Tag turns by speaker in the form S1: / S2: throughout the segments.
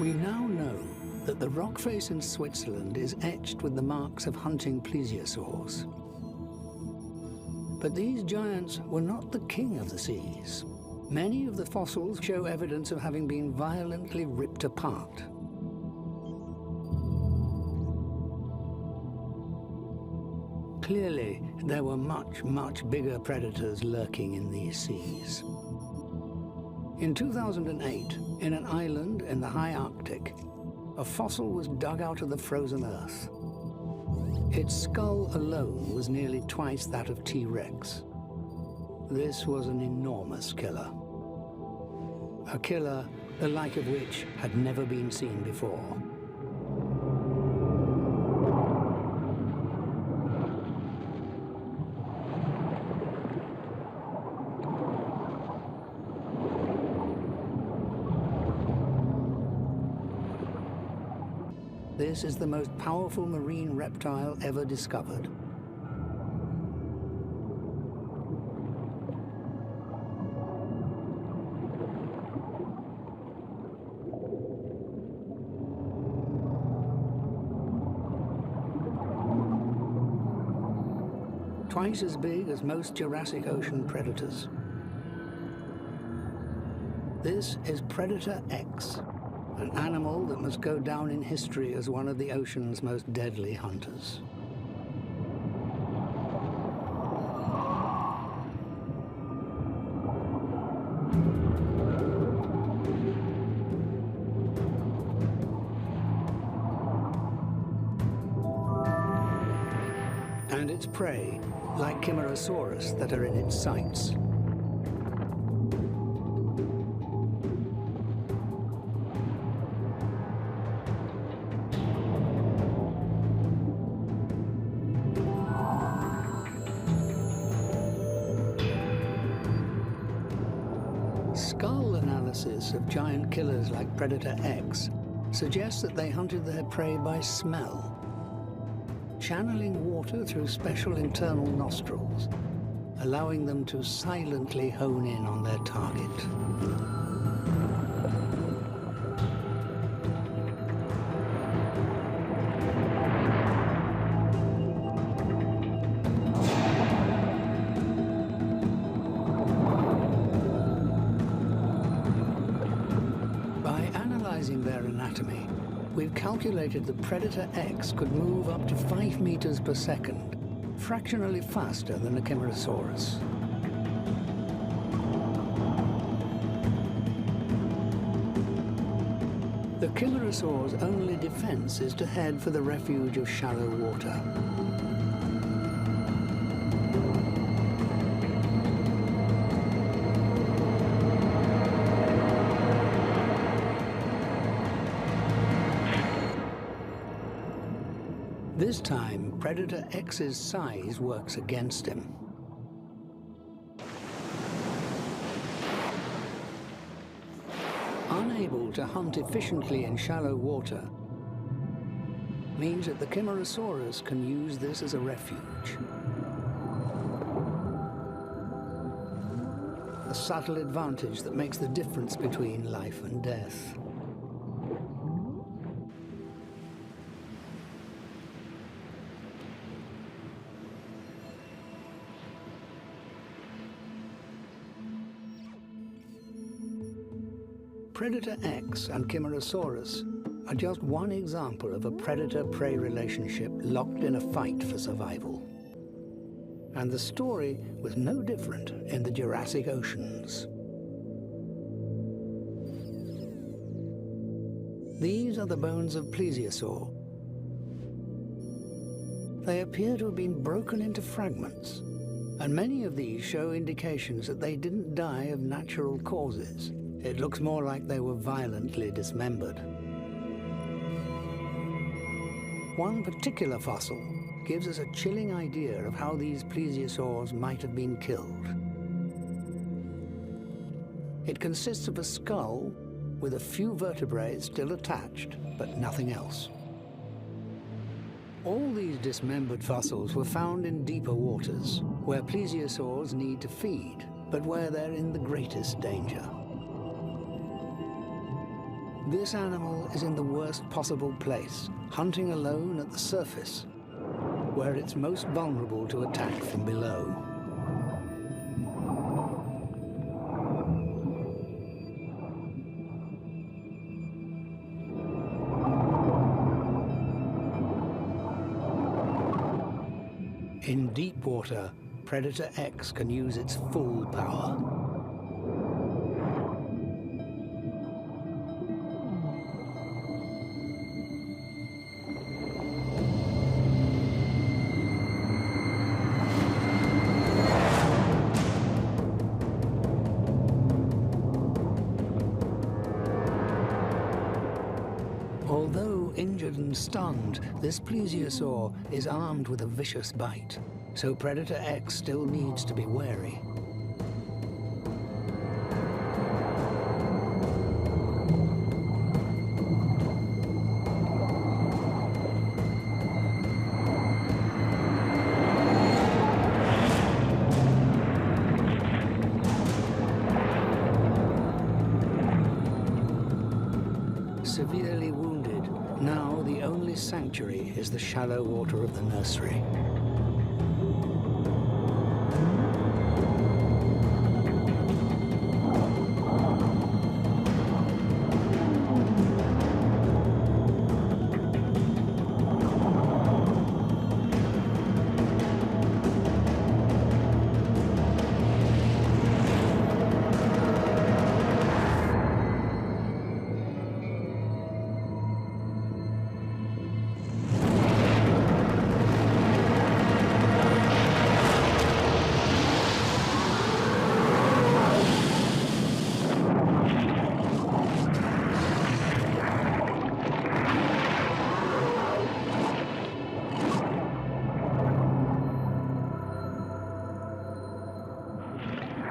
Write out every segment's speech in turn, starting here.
S1: We now know that the rock face in Switzerland is etched with the marks of hunting plesiosaurs. But these giants were not the king of the seas. Many of the fossils show evidence of having been violently ripped apart. Clearly, there were much bigger predators lurking in these seas. In 2008, in an island in the high Arctic, a fossil was dug out of the frozen earth. Its skull alone was nearly twice that of T-Rex. This was an enormous killer. A killer the like of which had never been seen before. This is the most powerful marine reptile ever discovered. Twice as big as most Jurassic Ocean predators. This is Predator X, an animal that must go down in history as one of the ocean's most deadly hunters. And its prey, like Chimerosaurus, that are in its sights. Skull analysis of giant killers like Predator X suggests that they hunted their prey by smell, channeling water through special internal nostrils, allowing them to silently hone in on their target. By analyzing their anatomy, we've calculated that Predator X could move up to 5 meters per second, fractionally faster than a Chimerosaurus. The Chimerosaur's only defense is to head for the refuge of shallow water. This time, Predator X's size works against him. Unable to hunt efficiently in shallow water means that the Chimerosaurus can use this as a refuge. A subtle advantage that makes the difference between life and death. Predator X and Chimerosaurus are just one example of a predator-prey relationship locked in a fight for survival. And the story was no different in the Jurassic Oceans. These are the bones of plesiosaur. They appear to have been broken into fragments, and many of these show indications that they didn't die of natural causes. It looks more like they were violently dismembered. One particular fossil gives us a chilling idea of how these plesiosaurs might have been killed. It consists of a skull with a few vertebrae still attached, but nothing else. All these dismembered fossils were found in deeper waters, where plesiosaurs need to feed, but where they're in the greatest danger. This animal is in the worst possible place, hunting alone at the surface, where it's most vulnerable to attack from below. In deep water, Predator X can use its full power. Although injured and stunned, this plesiosaur is armed with a vicious bite, so Predator X still needs to be wary. Severely wounded, now the only sanctuary is the shallow water of the nursery.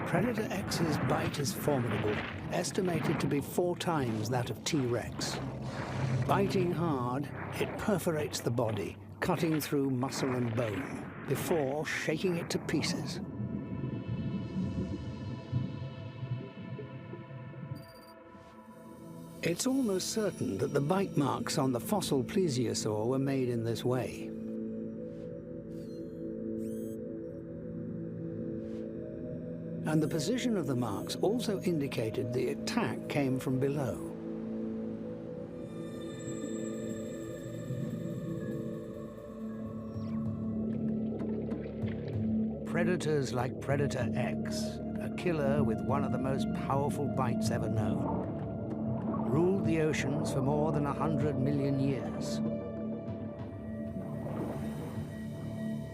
S1: Predator X's bite is formidable, estimated to be 4 times that of T-Rex. Biting hard, it perforates the body, cutting through muscle and bone, before shaking it to pieces. It's almost certain that the bite marks on the fossil plesiosaur were made in this way. And the position of the marks also indicated the attack came from below. Predators like Predator X, a killer with one of the most powerful bites ever known, ruled the oceans for more than 100 million years.